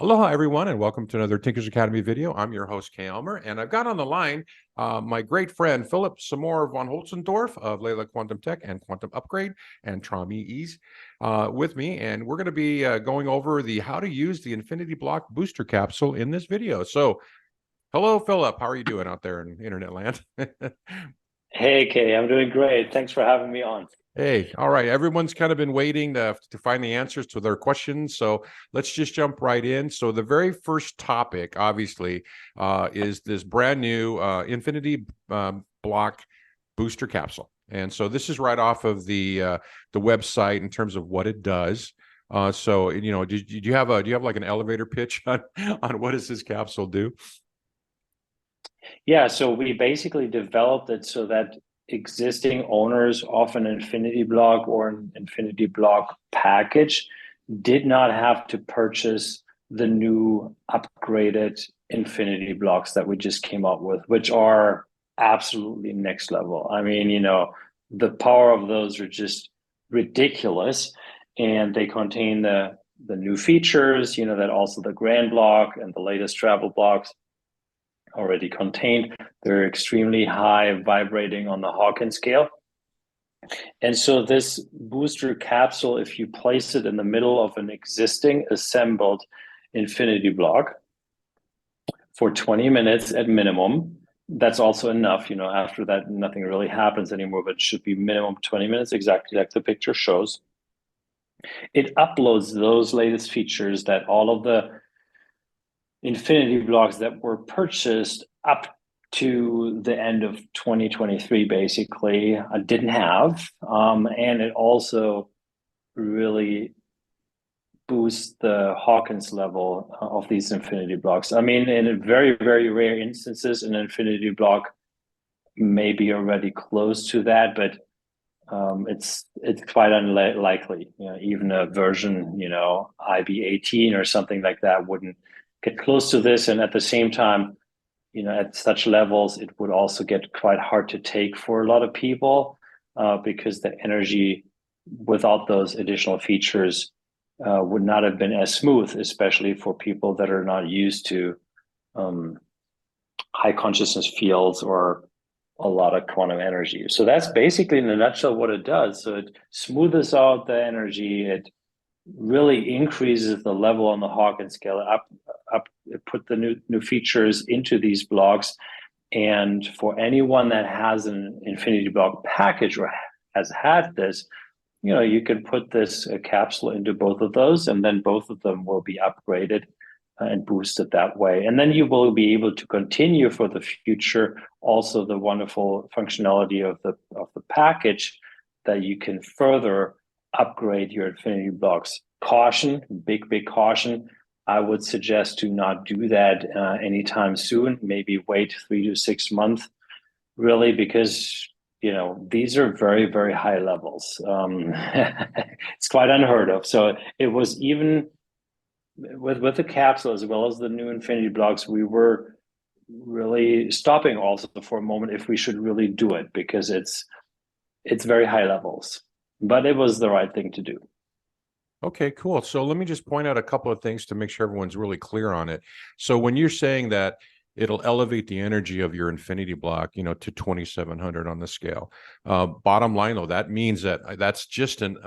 Aloha, everyone, and welcome to another Tinkers Academy video. I'm your host, Kay Elmer, and I've got on the line my great friend, Philipp von Holtzendorff of Leela Quantum Tech and Quantum Upgrade and Traum Ease with me, and we're going to be going over the how to use the Infinity Block booster capsule in this video. So, hello, Philipp. How are you doing out there in internet land? Hey, Kay, I'm doing great. Thanks for having me on. Hey, all right. Everyone's kind of been waiting to find the answers to their questions. So let's just jump right in. So the very first topic, obviously, is this brand new Infinity Block booster capsule. And so this is right off of the website in terms of what it does. So you know, do you have like an elevator pitch on what does this capsule do? Yeah, so we basically developed it so that existing owners of an Infinity Block or an Infinity Block package did not have to purchase the new upgraded Infinity Blocks that we just came up with, which are absolutely next level. I mean, the power of those are just ridiculous, and they contain the new features, that also the Grand Block and the latest travel blocks already contained. They're extremely high vibrating on the Hawkins scale. And so this booster capsule, if you place it in the middle of an existing assembled Infinity Block for 20 minutes at minimum, that's also enough. After that, nothing really happens anymore, but it should be minimum 20 minutes, exactly like the picture shows. It uploads those latest features that all of the Infinity Blocks that were purchased up to the end of 2023 basically didn't have, and it also really boosts the Hawkins level of these Infinity Blocks. I mean, in very, very rare instances, an Infinity Block may be already close to that, but it's quite unlikely. Even a version, IB18 or something like that wouldn't get close to this. And at the same time, at such levels, it would also get quite hard to take for a lot of people because the energy without those additional features would not have been as smooth, especially for people that are not used to high consciousness fields or a lot of quantum energy. So that's basically in a nutshell what it does. So it smooths out the energy. It really increases the level on the Hawkins scale up, put the new features into these blocks. And for anyone that has an Infinity Block package or has had this, you can put this capsule into both of those, and then both of them will be upgraded and boosted that way. And then you will be able to continue for the future also the wonderful functionality of the package that you can further upgrade your Infinity Blocks. Caution, big caution. I would suggest to not do that anytime soon. Maybe wait 3 to 6 months, really, because these are very, very high levels. It's quite unheard of. So it was even with the capsule as well as the new Infinity Blocks, we were really stopping also for a moment if we should really do it, because it's very high levels. But it was the right thing to do. Okay, cool. So let me just point out a couple of things to make sure everyone's really clear on it. So when you're saying that it'll elevate the energy of your Infinity Block, to 2,700 on the scale. Bottom line, though, that means that's just an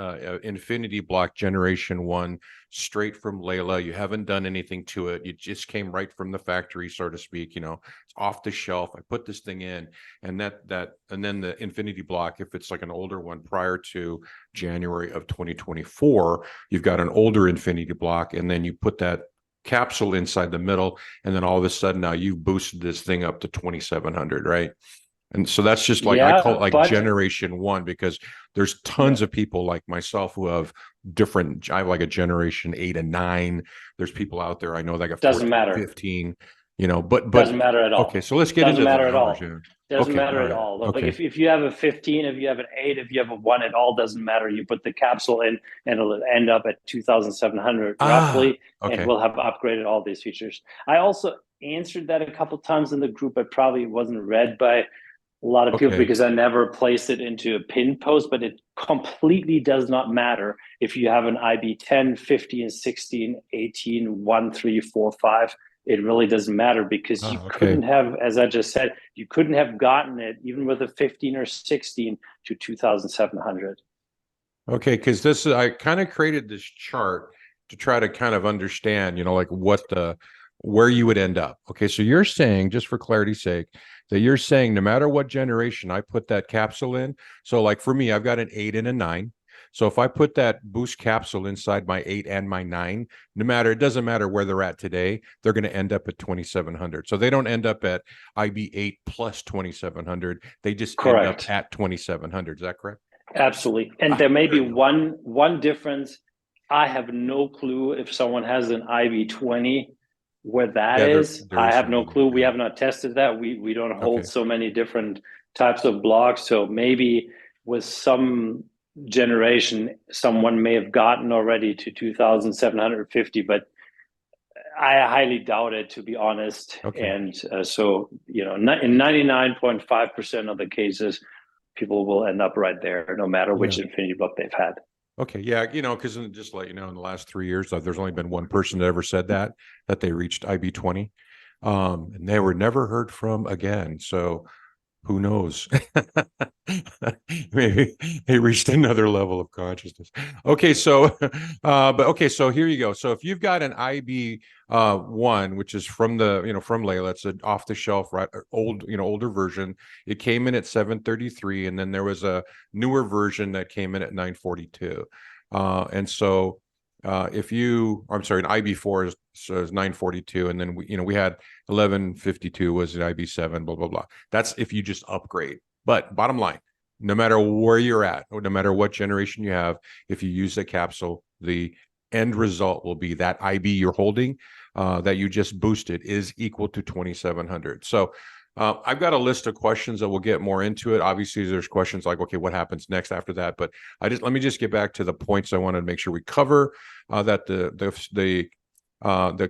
Infinity Block Generation 1 straight from Leela. You haven't done anything to it. It just came right from the factory, so to speak. It's off the shelf. I put this thing in, and and then the Infinity Block, if it's like an older one prior to January of 2024, you've got an older Infinity Block, and then you put that capsule inside the middle, and then all of a sudden now you've boosted this thing up to 2,700, right? And so that's just like, I call it like generation 1, because there's tons of people like myself who have different. I have like a generation 8 and 9. There's people out there I know that got 14, 15. But doesn't matter at all. Okay, so let's get into the numbers. Doesn't matter at all. Like if you have a 15, if you have an 8, if you have a 1, it all doesn't matter. You put the capsule in, and it'll end up at 2,700 roughly, and we'll have upgraded all these features. I also answered that a couple times in the group, but probably wasn't read by a lot of people, Okay. because I never placed it into a pin post, but it completely does not matter if you have an IB 10, 15, 16, 18, 1, 3, 4, 5. It really doesn't matter because you Okay. couldn't have, as I just said, you couldn't have gotten it even with a 15 or 16 to 2,700. Okay, because this is I kind of created this chart to try to kind of understand, like what the where you would end up. Okay, so you're saying, just for clarity's sake, that you're saying no matter what generation I put that capsule in. So like for me, I've got an 8 and a 9. So if I put that boost capsule inside my 8 and my 9, it doesn't matter where they're at today, they're going to end up at 2,700. So they don't end up at IB8 plus 2,700. They just end up Correct. at 2,700. Is that correct? Absolutely. And Ah, there may be there you go. one difference. I have no clue if someone has an IB20 where that Yeah, is. there I is have some no in there. clue. We Yeah. have not tested that. We don't hold Okay. so many different types of blocks. So maybe with some generation, someone may have gotten already to 2,750, but I highly doubt it, to be honest. Okay. And so, in 99.5% of the cases, people will end up right there, no matter Yeah. which infinity block they've had. Okay. Yeah. Because just to let you know, in the last 3 years, there's only been one person that ever said that they reached IB20, and they were never heard from again. So who knows? Maybe they reached another level of consciousness. Okay, so but okay, so here you go. So if you've got an IB one, which is from from Leela, it's an off the shelf, right, older version. It came in at 733, and then there was a newer version that came in at 942. And so I'm sorry, an IB4 is 942, and then we had 1152 was an IB7, blah blah blah. That's if you just upgrade. But bottom line, no matter where you're at, or no matter what generation you have, if you use a capsule, the end result will be that IB you're holding that you just boosted is equal to 2,700. So I've got a list of questions that we'll get more into it. Obviously, there's questions like, okay, what happens next after that? But let me just get back to the points I wanted to make sure we cover. That the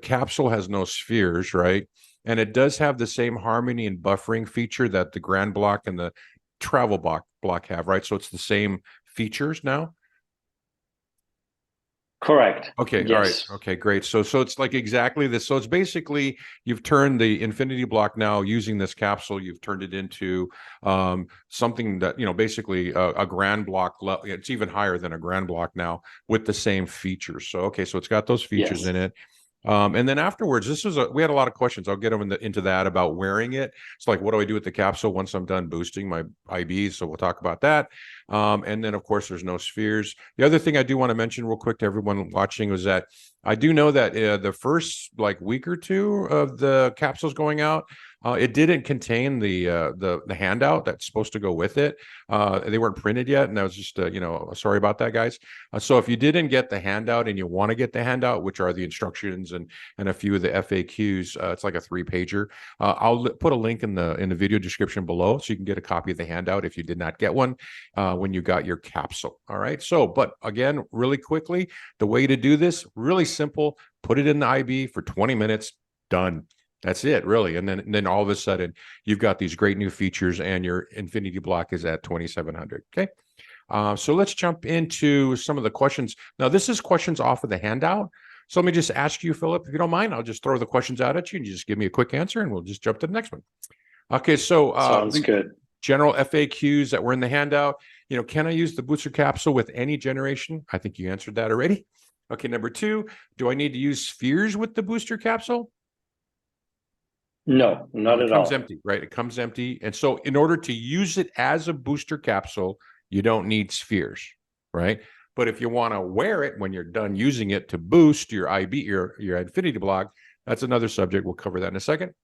capsule has no spheres, right? And it does have the same harmony and buffering feature that the Grand Bloc and the Travel block have, right? So it's the same features now. Correct. Okay, all right. Yes. Okay, great. So it's like exactly this. So it's basically you've turned the infinity block now using this capsule, you've turned it into something that, basically a grand block. It's even higher than a grand block now with the same features. So okay, so it's got those features Yes. in it. And then afterwards, we had a lot of questions. I'll get them into that about wearing it. It's like, what do I do with the capsule once I'm done boosting my IBs? So we'll talk about that. And then, of course, there's no spheres. The other thing I do want to mention real quick to everyone watching was that I do know that the first week or two of the capsules going out, it didn't contain the handout that's supposed to go with it. They weren't printed yet, and I was just sorry about that, guys. So if you didn't get the handout and you want to get the handout, which are the instructions and a few of the FAQs, it's like a 3-pager. I'll put a link in the video description below, so you can get a copy of the handout if you did not get one when you got your capsule. All right. So, but again, really quickly, the way to do this, really simple. Put it in the IB for 20 minutes. Done. That's it, really. And then all of a sudden, you've got these great new features, and your infinity block is at 2,700. Okay. So let's jump into some of the questions. Now, this is questions off of the handout. So let me just ask you, Philip, if you don't mind, I'll just throw the questions out at you and you just give me a quick answer, and we'll just jump to the next one. Okay. So Sounds the good. general FAQs that were in the handout, can I use the booster capsule with any generation? I think you answered that already. Okay. Number 2, do I need to use spheres with the booster capsule? No, No, not it at comes all. empty, right? It comes empty. And so in order to use it as a booster capsule, you don't need spheres, right? But if you want to wear it when you're done using it to boost your IB, your infinity block, that's another subject. We'll cover that in a second.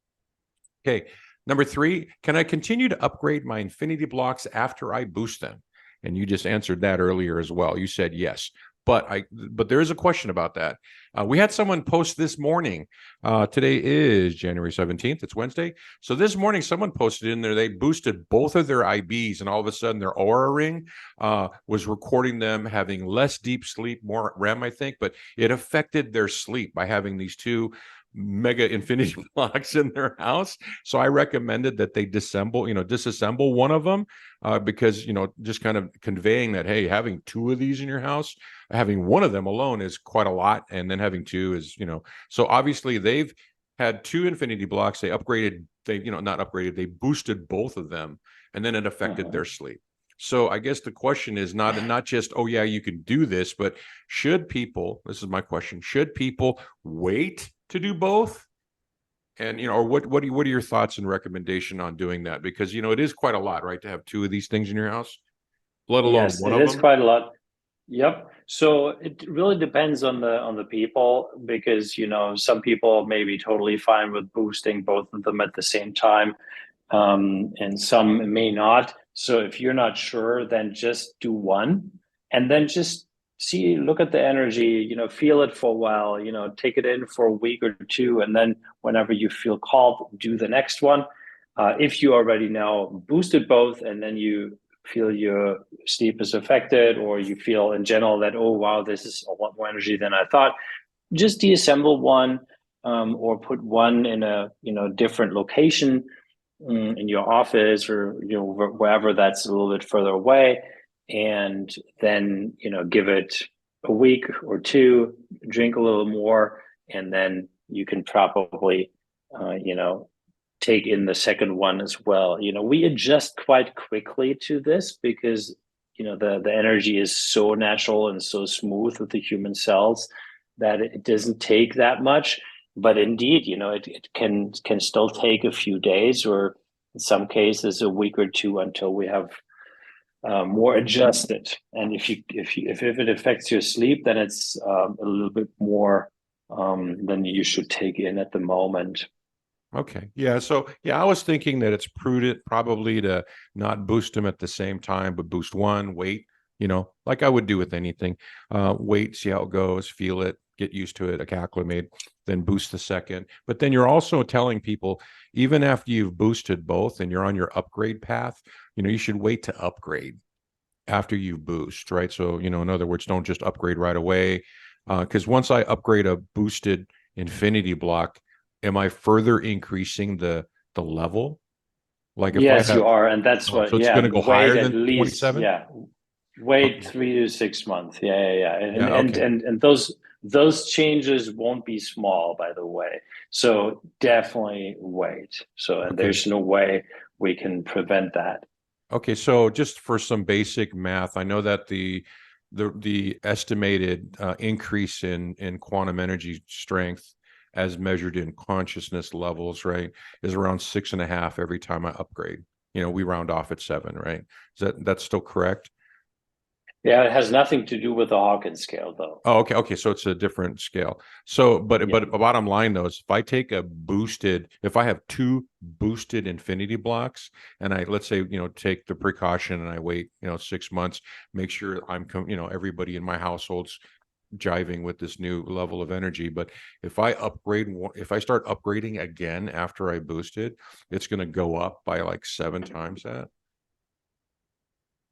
Okay. Number 3, can I continue to upgrade my infinity blocks after I boost them? And you just answered that earlier as well. You said yes. But there is a question about that. We had someone post this morning. Today is January 17th. It's Wednesday. So this morning, someone posted in there, they boosted both of their IBs, and all of a sudden their Aura ring was recording them having less deep sleep, more REM, I think, but it affected their sleep by having these two mega infinity blocks in their house. So I recommended that they disassemble one of them because, just kind of conveying that, hey, having two of these in your house, having one of them alone is quite a lot. And then having two is, so obviously they've had two infinity blocks. They upgraded, not upgraded, they boosted both of them, and then it affected their sleep. So I guess the question is not just, oh yeah, you can do this, but this is my question, should people wait to do both? And or what are your thoughts and recommendation on doing that? Because it is quite a lot, right, to have two of these things in your house, let alone one of them. Yes, it is quite a lot. Yep. So it really depends on the people, because some people may be totally fine with boosting both of them at the same time, and some may not. So if you're not sure, then just do one, and then just look at the energy, feel it for a while, take it in for a week or two, and then whenever you feel called, do the next one. If you already now boosted both, and then you feel your sleep is affected, or you feel in general that, oh wow, this is a lot more energy than I thought, just deassemble one, or put one in a different location, in your office, or wherever that's a little bit further away, and then give it a week or two, drink a little more, and then you can probably take in the second one as well. We adjust quite quickly to this because the energy is so natural and so smooth with the human cells that it doesn't take that much. But indeed, it can still take a few days, or in some cases a week or two, until we have more adjusted. And if it affects your sleep, then it's a little bit more than you should take in at the moment. Okay. Yeah. So I was thinking that it's prudent probably to not boost them at the same time, but boost one, wait, like I would do with anything. Wait, see how it goes, feel it, get used to it, acclimate, then boost the second. But then you're also telling people, even after you've boosted both and you're on your upgrade path, you should wait to upgrade after you boost, right? So, in other words, don't just upgrade right away. Because once I upgrade a boosted infinity block, am I further increasing the level? Like if yes, you are, and that's so it's going to go higher than 27. Yeah, wait Okay. 3 to 6 months. Yeah. Yeah. Okay. And those changes won't be small, by the way. So definitely wait. So, and Okay. there's no way we can prevent that. Okay. So just for some basic math, I know that the estimated increase in quantum energy strength as measured in consciousness levels, right, is around 6.5 every time I upgrade. We round off at 7, right? Is that's still correct? Yeah, it has nothing to do with the Hawkins scale, though. Oh, okay. Okay. So it's a different scale. So, but Yeah. the bottom line though is if I have two boosted infinity blocks, and let's say, take the precaution and I wait, 6 months, make sure everybody in my household's jiving with this new level of energy. But if I start upgrading again after I boosted, it's going to go up by like 7 times that.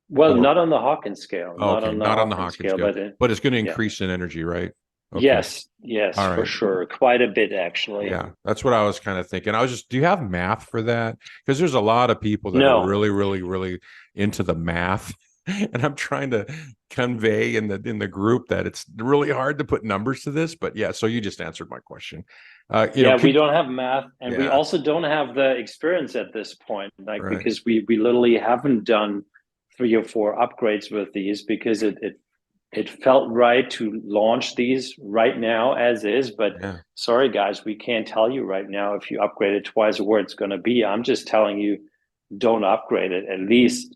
Well, Or not on the Hawkins scale, not okay, on the not on the Hawkins Hawkins scale, scale, but but it's going to yeah. increase in energy, right? Okay. Yes, All for right. sure. Quite a bit, actually. Yeah, that's what I was kind of thinking. Do you have math for that? Because there's a lot of people that are No. really, really, really into the math. And I'm trying to convey in the group that it's really hard to put numbers to this. But yeah, so you just answered my question. We don't have math, and we Yeah, also don't have the experience at this point, right. because we literally haven't done 3 or 4 upgrades with these, because it felt right to launch these right now as is. But Yeah. sorry, guys, we can't tell you right now if you upgrade it twice where it's going to be. I'm just telling you, don't upgrade it at least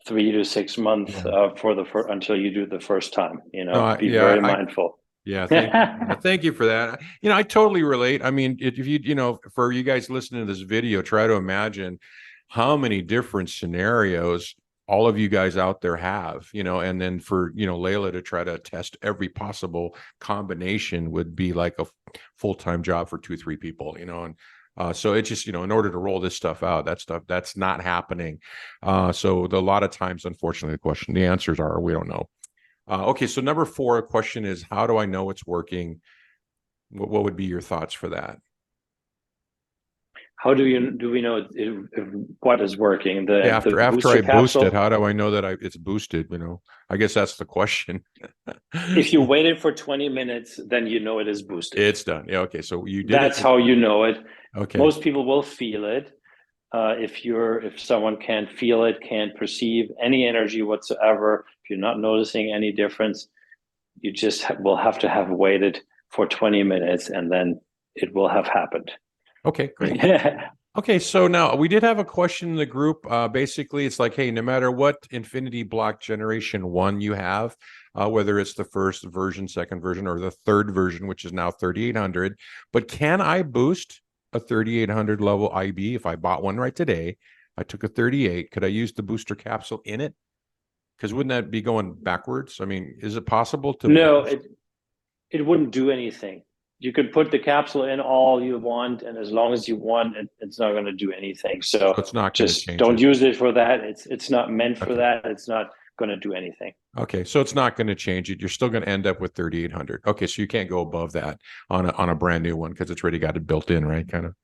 3 to 6 months until you do the first time. No, Be very mindful. yeah, thank you. Thank you for that. I totally relate. I mean, if for you guys listening to this video, try to imagine how many different scenarios all of you guys out there have, and then for, Leila to try to test every possible combination would be like a full-time job for 2, 3 people, and so it's just, in order to roll this stuff out, that's not happening. So a lot of times, unfortunately, the answers are, we don't know. Okay. So number 4 question is, how do I know it's working? What would be your thoughts for that? How do we know what is working? Yeah, The after booster I boost it, capsule. how do I know that it's boosted? I guess that's the question. If you waited for 20 minutes, then you know it is boosted. It's done. Yeah. Okay. So you did it. That's how you know it. Okay. Most people will feel it. If someone can't feel it, can't perceive any energy whatsoever, if you're not noticing any difference, you just will have to have waited for 20 minutes, and then it will have happened. Okay, great. Okay, so now we did have a question in the group. Basically, it's like, hey, no matter what Infinity Block Generation 1 you have, whether it's the first version, second version, or the third version, which is now 3800, but can I boost a 3800 level IB if I bought one right today? I took a 38. Could I use the booster capsule in it? Because wouldn't that be going backwards? I mean, is it possible to No, boost? it wouldn't do anything. You could put the capsule in all you want, and as long as you want, it's not going to do anything. So So it's not going to just change don't it. use it for that. It's not meant for Okay. that. It's not going to do anything. Okay, so it's not going to change it. You're still going to end up with 3800. Okay, so you can't go above that on a brand new one because it's already got it built in, right? Kind of.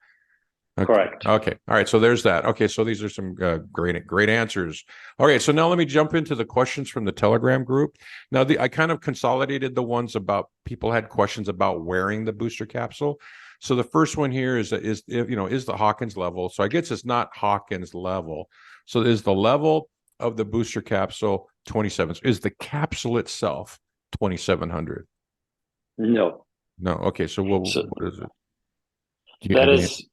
Okay. Correct. Okay. All right. So there's that. Okay. So these are some great answers. Okay. So now let me jump into the questions from the Telegram group. Now, I kind of consolidated the ones about people had questions about wearing the booster capsule. So the first one here is the Hawkins level. So I guess it's not Hawkins level. So is the level of the booster capsule 27? Is the capsule itself 2700? No. No. Okay. So So what is it? Do you that have any? is,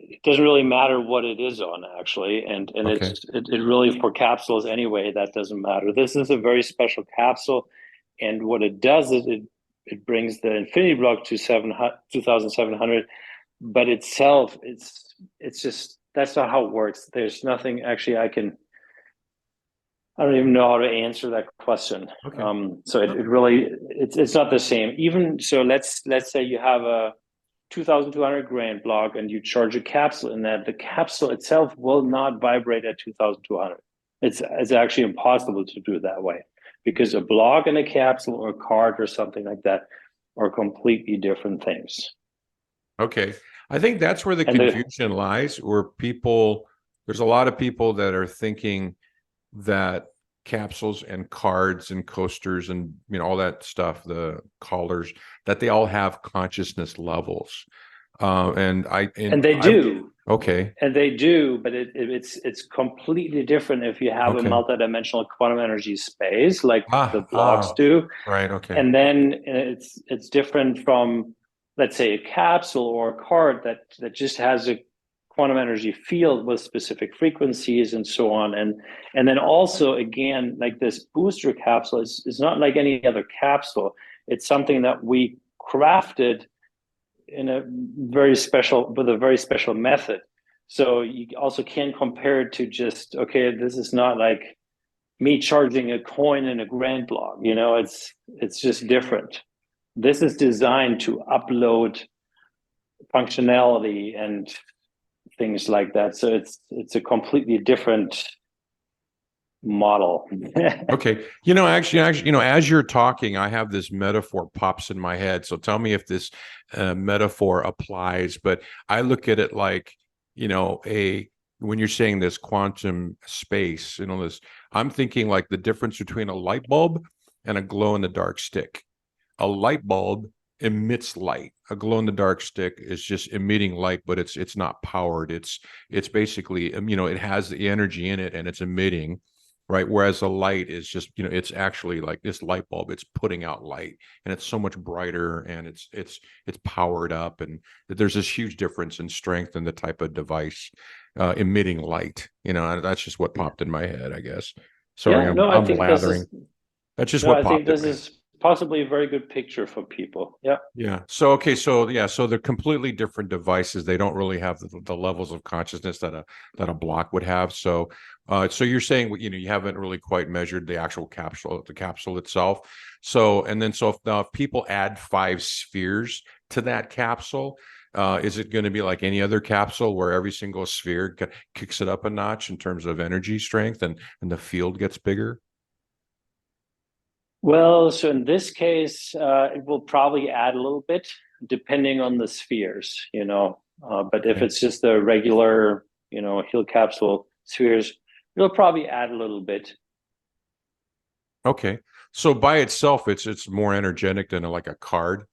it doesn't really matter what it is on, actually, and Okay. it really, for capsules anyway, that doesn't matter. This is a very special capsule, and what it does is it brings the infinity block to 2700, but itself, it's just, that's not how it works. There's nothing actually I don't even know how to answer that question. Okay. So it really, it's not the same. Even so, let's say you have a 2,200 grand block and you charge a capsule in that, the capsule itself will not vibrate at 2,200. It's actually impossible to do it that way, because a block and a capsule or a card or something like that are completely different things. Okay. I think that's where the And confusion lies, where there's a lot of people that are thinking that capsules and cards and coasters and all that stuff, the collars, that they all have consciousness levels. and they I do. okay. And they do, but it's completely different if you have a Okay. multidimensional quantum energy space like the Ah, blocks do. right. Okay. And then it's different from, let's say, a capsule or a card that just has a quantum energy field with specific frequencies and so on. And then also, again, like this booster capsule is not like any other capsule. It's something that we crafted in a with a very special method. So you also can't compare it to just, okay, this is not like me charging a coin in a grand block. It's just different. This is designed to upload functionality and things like that. So it's a completely different model. Okay. Actually, as you're talking, I have this metaphor pops in my head. So tell me if this metaphor applies. But I look at it like, when you're saying this quantum space, I'm thinking like the difference between a light bulb and a glow in the dark stick. A light bulb emits light. A glow in the dark stick is just emitting light, but it's not powered. It's basically, it has the energy in it and it's emitting, right? Whereas a light is just, it's actually like this light bulb, it's putting out light and it's so much brighter and it's powered up, and there's this huge difference in strength in the type of device emitting light. That's just what popped in my head, I guess. Sorry, Yeah, I'm no, I I'm think this blathering. is That's just no, what I think popped in this my head. is possibly a very good picture for people. Yeah. Yeah. So okay. So yeah. So they're completely different devices. They don't really have the levels of consciousness that a block would have. So, so you're saying you haven't really quite measured the actual capsule, the capsule itself. So and then so if now if people add 5 spheres to that capsule, is it going to be like any other capsule where every single sphere kicks it up a notch in terms of energy strength and the field gets bigger? Well, so in this case, it will probably add a little bit depending on the spheres, but if Okay. it's just the regular, Hill capsule spheres, it'll probably add a little bit. Okay. So by itself, it's more energetic than like a card.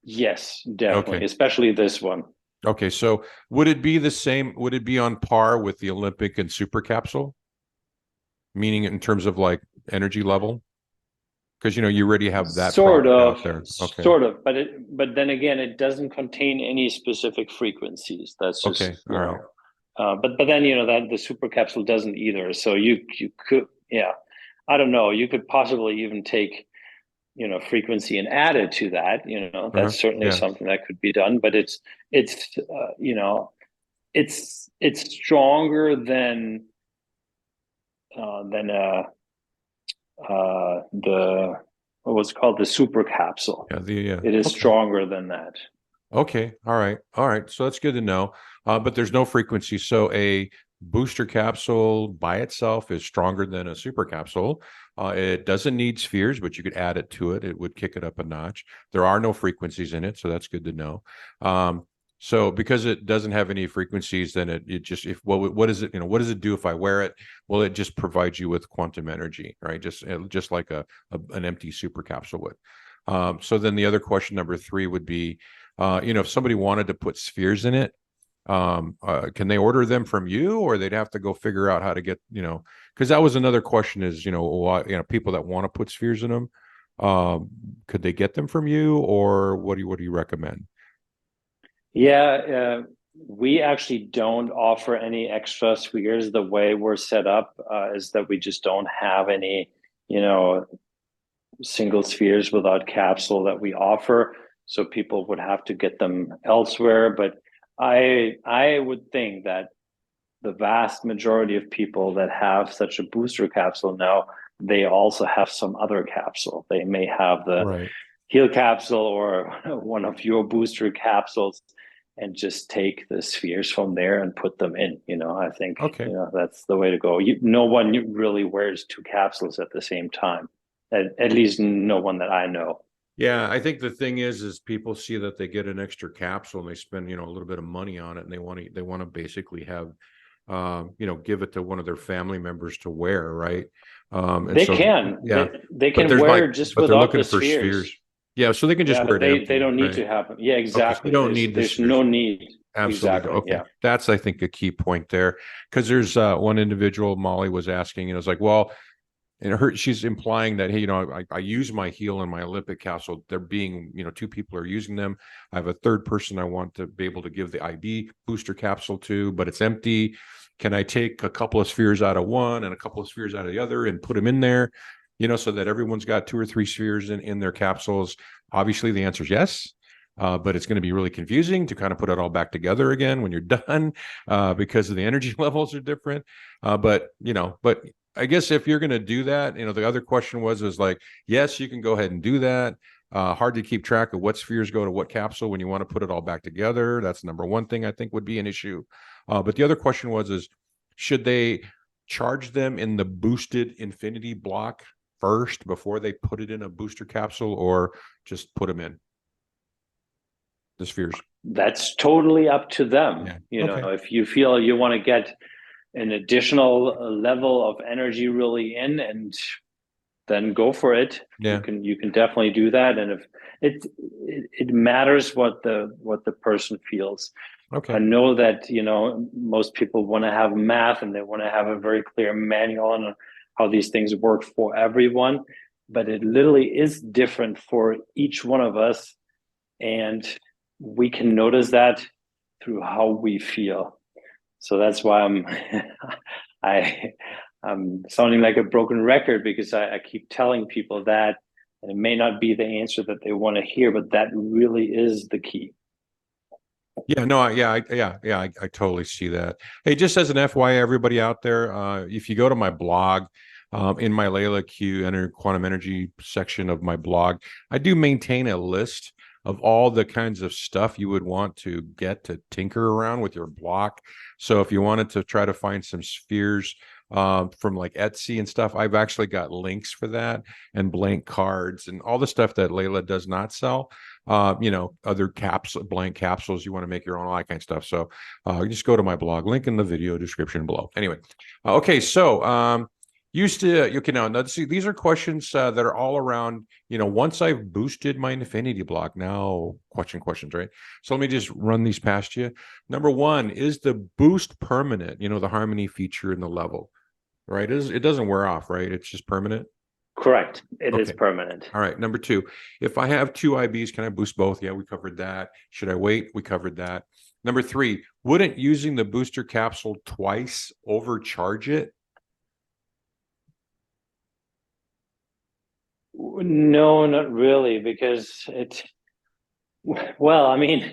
Yes, definitely, Okay. especially this one. Okay. So would it be the same? Would it be on par with the Olympic and super capsule? Meaning in terms of like energy level? Because you already have that Sort product out of, there. Okay. sort of, but then again, it doesn't contain any specific frequencies. That's Okay. just, All right. but then that the super capsule doesn't either. So you could, yeah, I don't know. You could possibly even take frequency and add it to that. Uh-huh. That's certainly Yeah. something that could be done. But it's stronger than the what was called the super capsule. Yeah. The It is okay. stronger than that. Okay. All right. All right. So that's good to know. But there's no frequency. So a booster capsule by itself is stronger than a super capsule. It doesn't need spheres, but you could add it to it. It would kick it up a notch. There are no frequencies in it, so that's good to know. So because it doesn't have any frequencies, then it just if what is it what does it do if I wear it? Well, it just provides you with quantum energy, right? Just like an empty super capsule would. So then the other question number 3 would be, if somebody wanted to put spheres in it, can they order them from you, or they'd have to go figure out how to get, because that was another question is, people that want to put spheres in them, could they get them from you, or what do you recommend? Yeah, we actually don't offer any extra spheres. The way we're set up is that we just don't have any, you know, single spheres without capsule that we offer. So people would have to get them elsewhere. But I would think that the vast majority of people that have such a booster capsule now, they also have some other capsule. They may have the Right. Heal capsule or one of your booster capsules and just take the spheres from there and put them in. I think, Okay. that's the way to go. No one really wears 2 capsules at the same time. At least no one that I know. Yeah, I think the thing is people see that they get an extra capsule and they spend, a little bit of money on it, and they want to basically have, give it to one of their family members to wear, right? And They so, can. yeah, They but can there's like, wear just but they're without looking the for spheres. spheres. Yeah, so they can just Yeah, wear it they empty, don't need right? to have them. Yeah, Okay, so you exactly. don't need the There's spheres. no need. Absolutely. Exactly. Okay. Yeah. That's, I think, a key point there. Because there's one individual, Molly was asking, it's like, well, and she's implying that, hey, I use my heel and my Olympic capsule. They're being, 2 people are using them. I have a third person I want to be able to give the IB booster capsule to, but it's empty. Can I take a couple of spheres out of one and a couple of spheres out of the other and put them in there, so that everyone's got 2 or 3 spheres in their capsules? Obviously, the answer is yes. But it's going to be really confusing to kind of put it all back together again when you're done, because of the energy levels are different. But I guess if you're going to do that, the other question was like, yes, you can go ahead and do that. Hard to keep track of what spheres go to what capsule when you want to put it all back together. That's number one thing I think would be an issue. But the other question is, should they charge them in the boosted infinity block first before they put it in a booster capsule, or just put them in the spheres? That's totally up to them. Yeah. Okay. If you feel you want to get an additional level of energy really in, and then go for it. You Yeah. can definitely do that. And if it matters what the person feels. I Okay. know that most people want to have math and they want to have a very clear manual on how these things work for everyone, but it literally is different for each one of us, and we can notice that through how we feel. So that's why I sounding like a broken record because I keep telling people that, and it may not be the answer that they want to hear, but that really is the key. Yeah, no, I totally see that. Hey, just as an FYI, everybody out there, if you go to my blog, in my Leela Q quantum energy section of my blog, I do maintain a list of all the kinds of stuff you would want to get to tinker around with your block. So if you wanted to try to find some spheres from like Etsy and stuff, I've actually got links for that and blank cards and all the stuff that Leela does not sell. Other blank capsules, you want to make your own, all that kind of stuff. So just go to my blog, link in the video description below. Anyway, okay, so now see, these are questions that are all around, once I've boosted my infinity block, now questions, right? So let me just run these past you. Number one, is the boost permanent? The harmony feature in the level, right? It doesn't wear off, right? It's just permanent. Correct. It is permanent. All right. Number two, if I have two IBs, can I boost both? Yeah, we covered that. Should I wait? We covered that. Number three, wouldn't using the booster capsule twice overcharge it? No, not really, because well, I mean,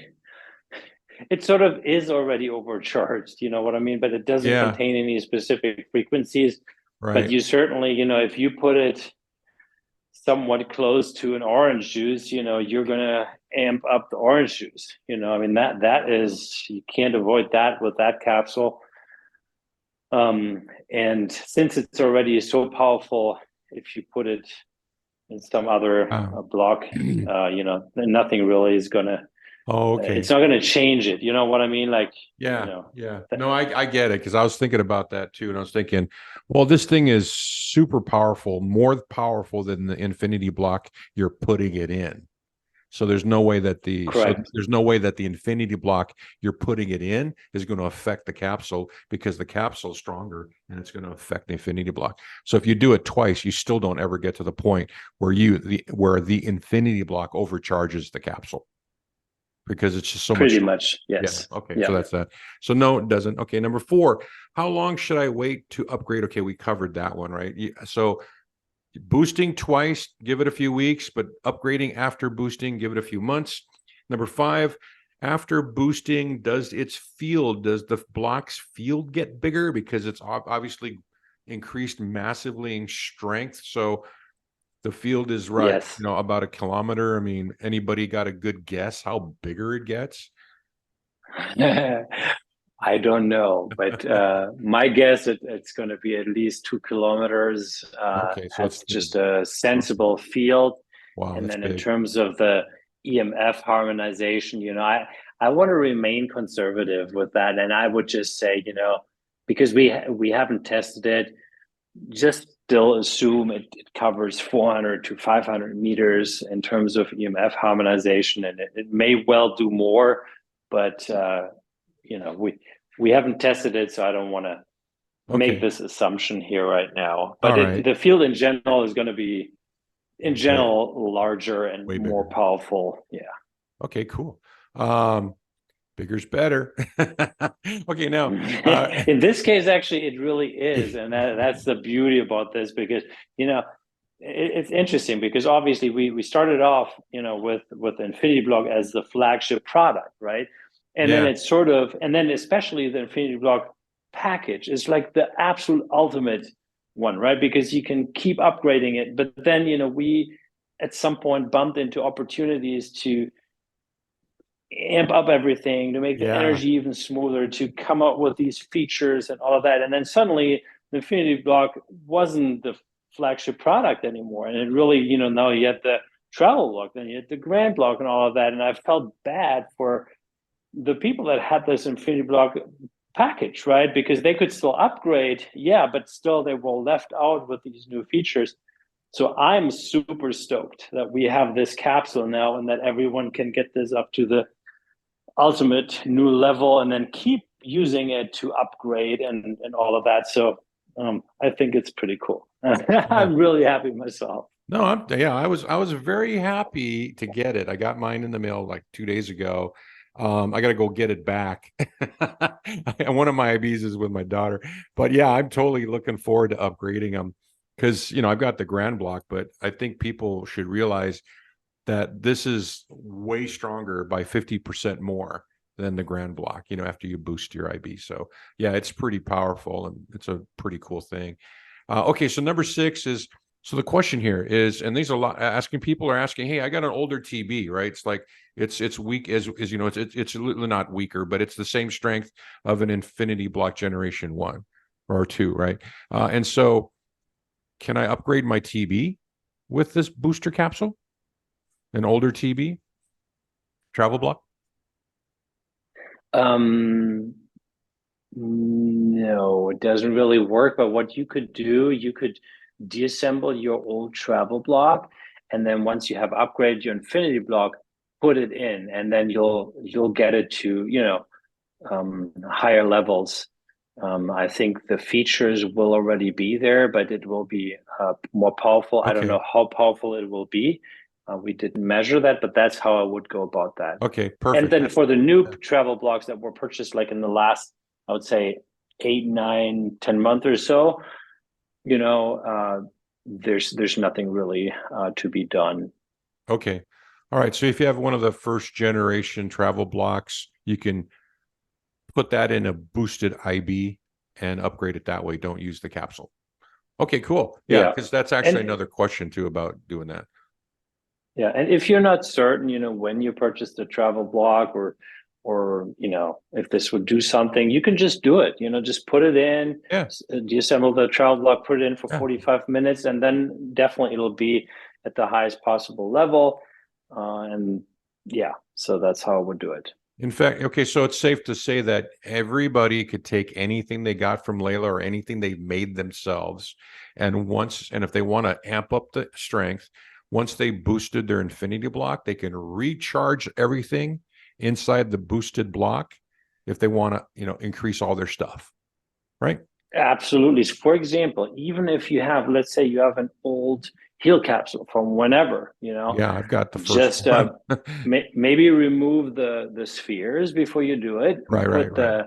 it sort of is already overcharged, you know what I mean? But it doesn't contain any specific frequencies. Right. But you certainly, if you put it somewhat close to an orange juice, you're gonna amp up the orange juice. I mean, that is, you can't avoid that with that capsule. And since it's already so powerful, if you put it in some other block, nothing really is gonna. Oh, okay. It's not going to change it. You know what I mean? Like, yeah. No, I get it, because I was thinking about that too, and I was thinking, well, this thing is super powerful, more powerful than the infinity block you're putting it in. So there's no way that the infinity block you're putting it in is going to affect the capsule, because the capsule is stronger and it's going to affect the infinity block. So if you do it twice, you still don't ever get to the point where the infinity block overcharges the capsule, because it's just so pretty much. Yes. Yeah. Okay. Yeah. So that's that. So no, it doesn't. Okay. Number four, how long should I wait to upgrade? Okay. We covered that one, right? So boosting twice, give it a few weeks, but upgrading after boosting, give it a few months. Number five, after boosting, does the block's field get bigger? Because it's obviously increased massively in strength. So the field is right, Yes. About a kilometer. I mean, anybody got a good guess how bigger it gets? I don't know, but my guess it's going to be at least 2 kilometers. Okay, so it's just a sensible field. Wow, and that's then big. In terms of the EMF harmonization, I want to remain conservative with that, and I would just say, because we haven't tested it, just still assume it covers 400 to 500 meters in terms of EMF harmonization, and it may well do more, but we haven't tested it, so I don't want to make this assumption here right now. But the field in general is going to be, larger and more powerful. Yeah. Okay, cool. Bigger's better. Okay, now in this case, actually, it really is, and that's the beauty about this, because it's interesting, because obviously we started off with Infinity Block as the flagship product, right? And then it's and then especially the Infinity Block package is like the absolute ultimate one, right? Because you can keep upgrading it, but then we at some point bumped into opportunities to amp up everything, to make the energy even smoother, to come up with these features and all of that. And then suddenly the Infinity Block wasn't the flagship product anymore. And it really, now you had the travel block, then you had the grand block and all of that. And I felt bad for the people that had this Infinity Block package, right? Because they could still upgrade, but still they were left out with these new features. So I'm super stoked that we have this capsule now, and that everyone can get this up to the ultimate new level, and then keep using it to upgrade and all of that. So I think it's pretty cool. I'm really happy myself. No, I was very happy to get it. I got mine in the mail like 2 days ago. I got to go get it back. One of my IBs is with my daughter, but yeah, I'm totally looking forward to upgrading them because I've got the Grand Block, but I think people should realize that this is way stronger by 50% more than the Grand Block, after you boost your IB. So yeah, it's pretty powerful and it's a pretty cool thing. Okay, so number 6 is, so the question here is, and these are a lot asking, people are asking, hey, I got an older TB, right? It's like it's weak as it's not weaker, but it's the same strength of an Infinity Block Generation 1 or 2, right? And so can I upgrade my TB with this booster capsule? An older TB travel block? No, it doesn't really work. But what you could do, you could deassemble your old travel block, and then once you have upgraded your Infinity block, put it in, and then you'll get it to higher levels. I think the features will already be there, but it will be more powerful. I don't Okay. know how powerful it will be. We didn't measure that, but that's how I would go about that. Okay, And perfect. then for the new travel blocks that were purchased like in the last, I would say 8, 9, 10 months or so, there's nothing really to be done. Okay. All right. So if you have one of the first generation travel blocks, you can put that in a boosted IB and upgrade it that way. Don't use the capsule. Okay, cool. Yeah, Yeah. because that's actually And another question too about doing that. yeah, and if you're not certain, when you purchase the travel block or if this would do something, you can just do it. Just put it in, Yeah, deassemble the travel block, put it in for yeah. 45 minutes, and then definitely it'll be at the highest possible level. And yeah, so that's how I would do it. In fact, okay, so it's safe to say that everybody could take anything they got from Leela or anything they made themselves, and if they want to amp up the strength, once they boosted their Infinity block, they can recharge everything inside the boosted block if they want to, increase all their stuff, right? Absolutely. So for example, even if you have, let's say you have an old heal capsule from whenever, Yeah, I've got the first just one. maybe remove the spheres before you do it. Right, right, right.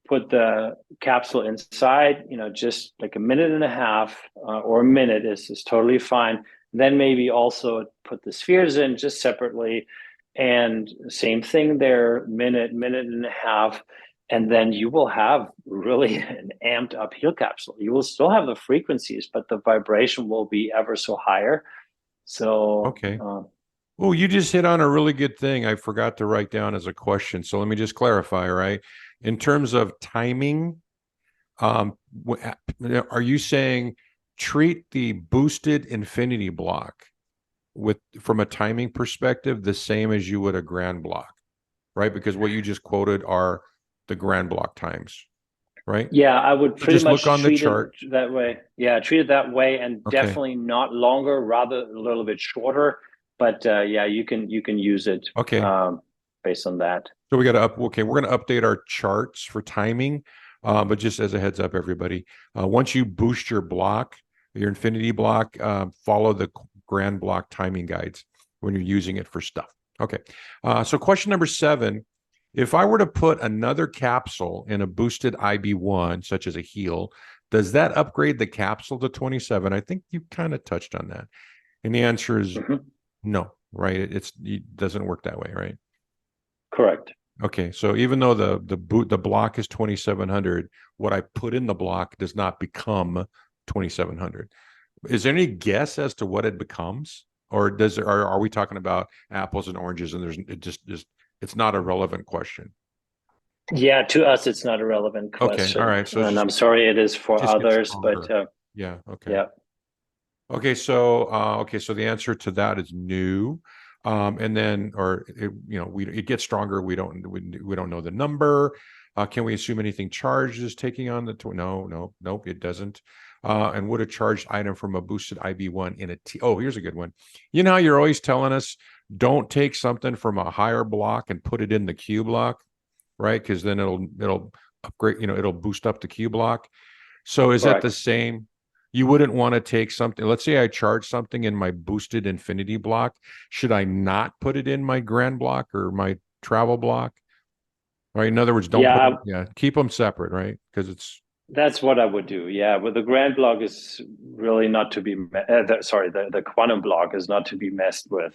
Put the capsule inside. Just like a minute and a half or a minute is totally fine. Then maybe also put the spheres in just separately, and same thing there. Minute and a half, and then you will have really an amped up heal capsule. You will still have the frequencies, but the vibration will be ever so higher. So Okay. Oh, you just hit on a really good thing I forgot to write down as a question. So let me just clarify, right? In terms of timing, um, are you saying treat the boosted Infinity block from a timing perspective the same as you would a Grand block, right? Because what you just quoted are the Grand block times, right? yeah, I would So pretty just look much on the treat it chart. that way. Yeah, treat it that way, and Okay. definitely not longer, rather a little bit shorter. But yeah, you can use it Okay. based on that. So we got to okay, we're going to update our charts for timing. But just as a heads up, everybody, once you boost your block, your Infinity block, follow the Grand block timing guides when you're using it for stuff. Okay. So question number 7, if I were to put another capsule in a boosted IB1, such as a heal, does that upgrade the capsule to 27? I think you kind of touched on that. And the answer is Mhm. no, right? It doesn't work that way, right? Correct. Okay, so even though the block is 2700, what I put in the block does not become 2700. Is there any guess as to what it becomes, or are we talking about apples and oranges? And just it's not a relevant question. Yeah, to us, it's not a relevant Okay, all question, right. So and I'm sorry it is it for just gets others, but stronger. Yeah. Okay. yeah. Okay, so the answer to that is new. And then, or it gets stronger. We don't know the number. Can we assume anything charged is taking on the no, no, nope, it doesn't. And would a charged item from a boosted IB1 in a T? Oh, here's a good one. You know how you're always telling us don't take something from a higher block and put it in the Q block, right? Because then it'll upgrade, it'll boost up the Q block. So is that the Correct. same? You wouldn't want to take something. Let's say I charge something in my boosted Infinity block. Should I not put it in my Grand block or my travel block? Right. In other words, don't put Yeah, them, yeah, keep them separate, right? Because it's that's what I would do. Yeah, but the grand block is really not to be, sorry, the quantum block is not to be messed with,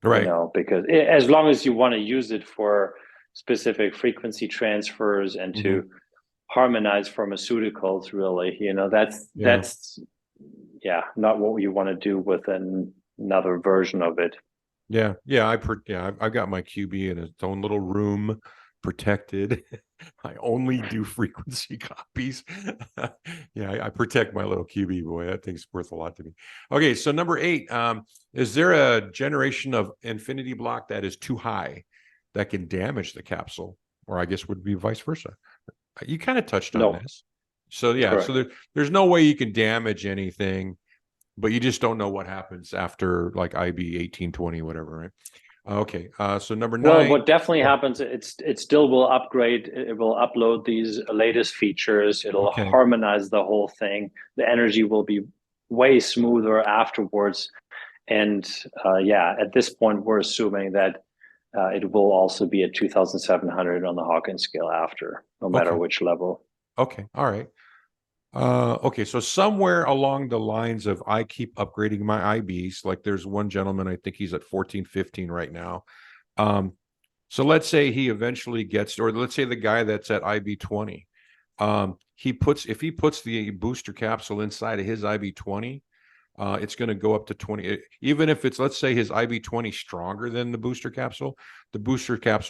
right. because as long as you want to use it for specific frequency transfers and Hmm. to harmonize pharmaceuticals, really, Yeah. that's yeah, not what you want to do with another version of it. Yeah. Yeah. I've got my QB in its own little room, protected. I only do frequency copies. Yeah, I protect my little QB, boy. That thing's worth a lot to me. Okay, so number 8, is there a generation of infinity block that is too high that can damage the capsule, or I guess would be vice versa? You kind of touched on No, this. So yeah, so correct. there's no way you can damage anything, but you just don't know what happens after like IB 1820, whatever, right? Okay, so number Well, 9. what definitely Oh, happens, it still will upgrade. It will upload these latest features. It'll okay, harmonize the whole thing. The energy will be way smoother afterwards. And yeah, at this point, we're assuming that it will also be at 2,700 on the Hawkins scale after, no matter okay, which level. okay, all right. Okay, so somewhere along the lines of I keep upgrading my IBs, like there's one gentleman, I think he's at 14, 15 right now. Um, so let's say he eventually gets, or let's say the guy that's at IB 20, if he puts the booster capsule inside of his IB 20, it's going to go up to 20. Even if it's, let's say his IB 20 stronger than the booster capsule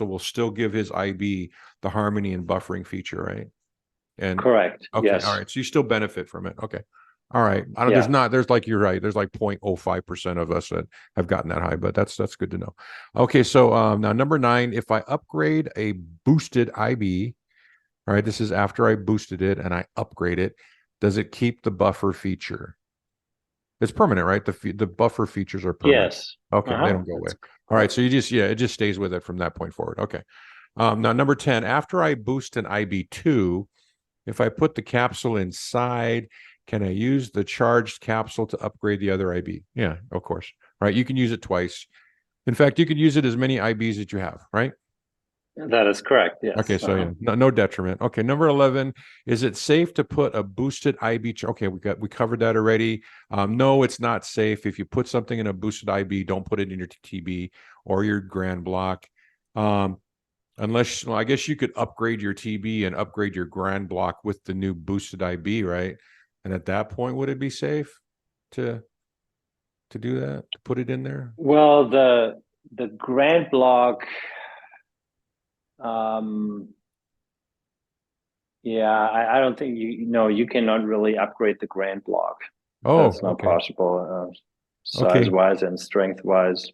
will still give his IB the harmony and buffering feature, right? And Correct. okay, all Yes. right. So you still benefit from it. Okay. All right. I don't, Yeah. there's like, you're right. There's like 0.05% of us that have gotten that high, but that's good to know. Okay. So now number 9, if I upgrade a boosted IB, all right, this is after I boosted it and I upgrade it, does it keep the buffer feature? It's permanent, right? The buffer features are permanent. Yes. Okay. They Uh-huh. don't go away. That's All right. correct. So it just stays with it from that point forward. Okay. Now number 10, after I boost an IB2, if I put the capsule inside, can I use the charged capsule to upgrade the other IB? Yeah, of course. Right. You can use it twice. In fact, you could use it as many IBs that you have, right? That is correct. Okay, Yes. so Uh-huh. yeah, no detriment. Okay, number 11, is it safe to put a boosted IB? Okay, we covered that already. No, it's not safe. If you put something in a boosted IB, don't put it in your TB or your grand block. Um, Unless, well, I guess you could upgrade your TB and upgrade your grand block with the new boosted IB, right? And at that point, would it be safe to do that, to put it in there? Well, the grant block, um, yeah, I don't think you cannot really upgrade the grant block. Oh, That's not okay. possible, size Okay. wise and strength wise.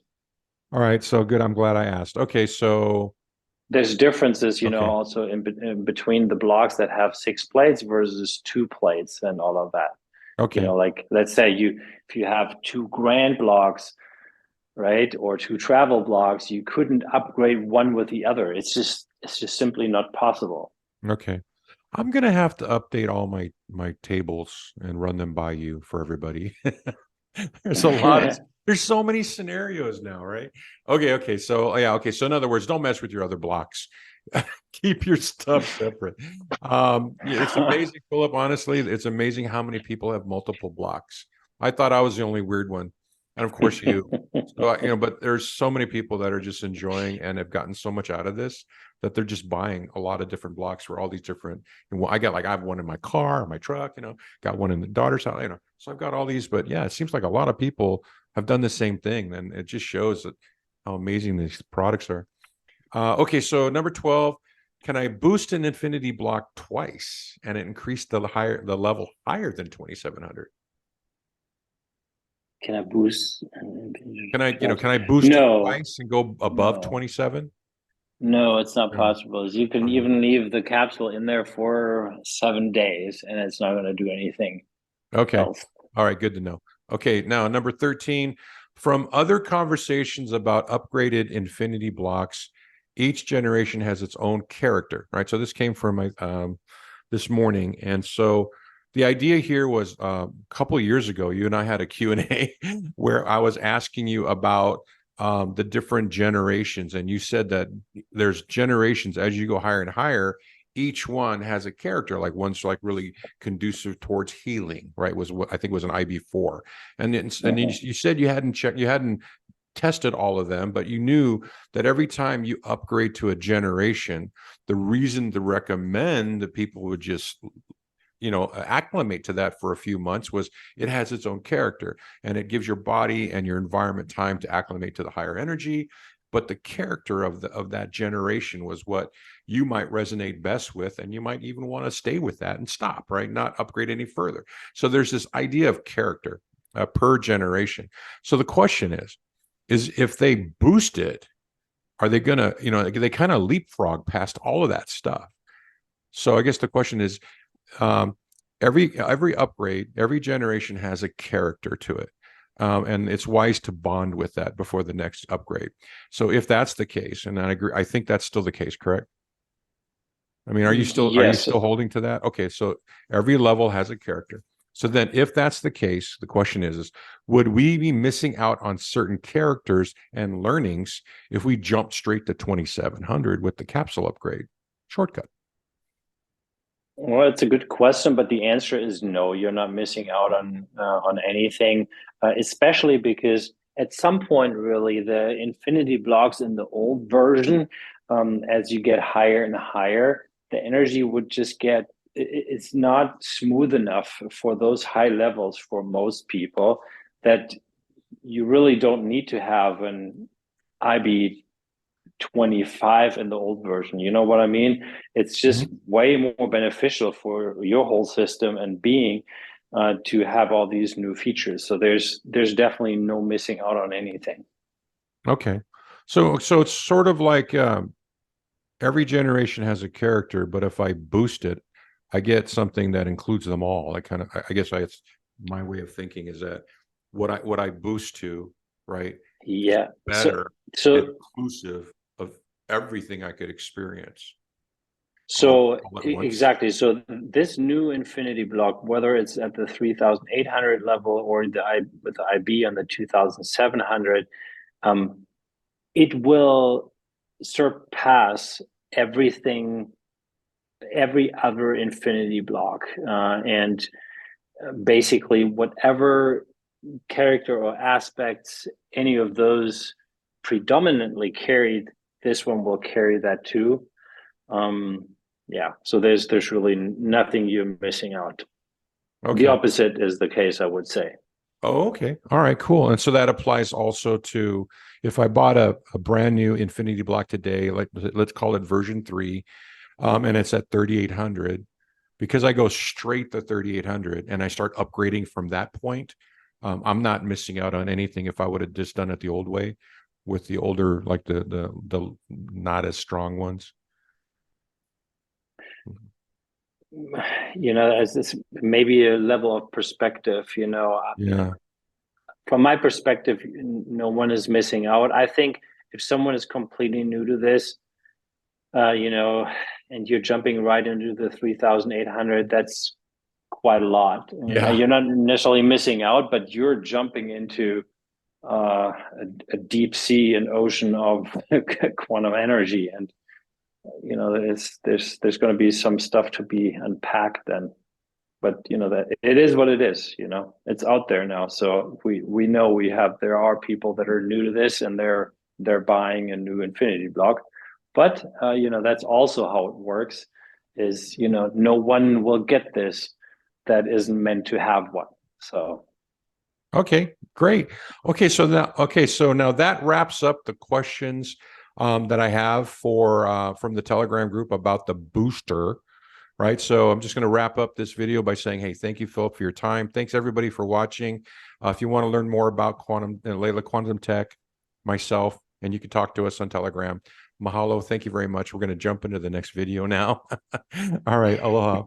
All right. So good. I'm glad I asked. Okay. So, There's differences, okay. also in between the blocks that have 6 plates versus 2 plates and all of that. Okay. Like let's say if you have 2 grand blocks, right, or 2 travel blocks, you couldn't upgrade one with the other. It's just simply not possible. Okay. I'm gonna have to update all my tables and run them by you for everybody. There's a lot of there's so many scenarios now, right? Okay. So yeah, okay. So in other words, don't mess with your other blocks. Keep your stuff separate. Yeah, it's amazing, Philip. Honestly, it's amazing how many people have multiple blocks. I thought I was the only weird one, and of course you. So but there's so many people that are just enjoying and have gotten so much out of this that they're just buying a lot of different blocks for all these different. And I have one in my car, my truck, got one in the daughter's house, So I've got all these, but yeah, it seems like a lot of people have done the same thing, and it just shows that how amazing these products are. Okay, so number 12, can I boost an infinity block twice and it increased the level higher than 2700? Can I boost? Can I boost it No, twice and go above no, 27? no. It's not No. possible. You can Uh, even leave the capsule in there for 7 days, and it's not going to do anything Okay. else. All right, good to know. Okay, now number 13, from other conversations about upgraded infinity blocks, each generation has its own character, right? So this came from my this morning. And so the idea here was a couple of years ago, you and I had a Q&A where I was asking you about the different generations, and you said that there's generations as you go higher and higher. Each one has a character. Like one's like really conducive towards healing, right? Was what I think was an IB4, and then you said you hadn't tested all of them, but you knew that every time you upgrade to a generation, the reason to recommend that people would just acclimate to that for a few months was it has its own character, and it gives your body and your environment time to acclimate to the higher energy. But the character of that generation was what you might resonate best with, and you might even want to stay with that and stop, right? Not upgrade any further. So there's this idea of character per generation. So the question is if they boost it, are they gonna, they kind of leapfrog past all of that stuff? So I guess the question is, every upgrade, every generation has a character to it. And it's wise to bond with that before the next upgrade. So if that's the case, and I agree, I think that's still the case, correct? I mean, are you still Yes. holding to that? Okay, so every level has a character. So then if that's the case, the question is would we be missing out on certain characters and learnings if we jump straight to 2700 with the capsule upgrade shortcut? Well, it's a good question, but the answer is no. You're not missing out on anything, especially because at some point, really, the infinity blocks in the old version, as you get higher and higher, the energy would just get. It's not smooth enough for those high levels for most people that you really don't need to have an IB 25 in the old version. You know what I mean? It's just way more beneficial for your whole system and being to have all these new features. So there's definitely no missing out on anything. Okay. So it's sort of like every generation has a character, but if I boost it, I get something that includes them all. I guess it's my way of thinking is that what I boost to, right? Yeah. Better and inclusive of everything I could experience. So All at once. exactly. So this new infinity block, whether it's at the 3,800 level or with the IB on the 2,700, it will surpass everything, every other infinity block, and basically whatever character or aspects any of those predominantly carried, this one will carry that too. Yeah, so there's really nothing you're missing out. Okay. The opposite is the case, I would say. Oh, okay. All right, cool. And so that applies also to if I bought a brand new Infinity block today, like let's call it version 3, and it's at 3,800, because I go straight to 3,800 and I start upgrading from that point, I'm not missing out on anything if I would have just done it the old way with the older, like the not as strong ones. As this maybe a level of perspective, Yeah. from my perspective, no one is missing out. I think if someone is completely new to this, and you're jumping right into the 3,800, that's quite a lot. Yeah. You're not necessarily missing out, but you're jumping into a deep sea and ocean of quantum energy, and there's going to be some stuff to be unpacked then. But that it is what it is. It's out there now, so we know there are people that are new to this and they're buying a new infinity block. But that's also how it works. Is no one will get this that isn't meant to have one. So. Okay, great. So now that wraps up the questions that I have from the Telegram group about the booster, right? So I'm just going to wrap up this video by saying, hey, thank you, Philip, for your time. Thanks everybody for watching. If you want to learn more about quantum and Leela Quantum Tech, myself, and you can talk to us on Telegram. Mahalo. Thank you very much. We're going to jump into the next video now. All right. Aloha.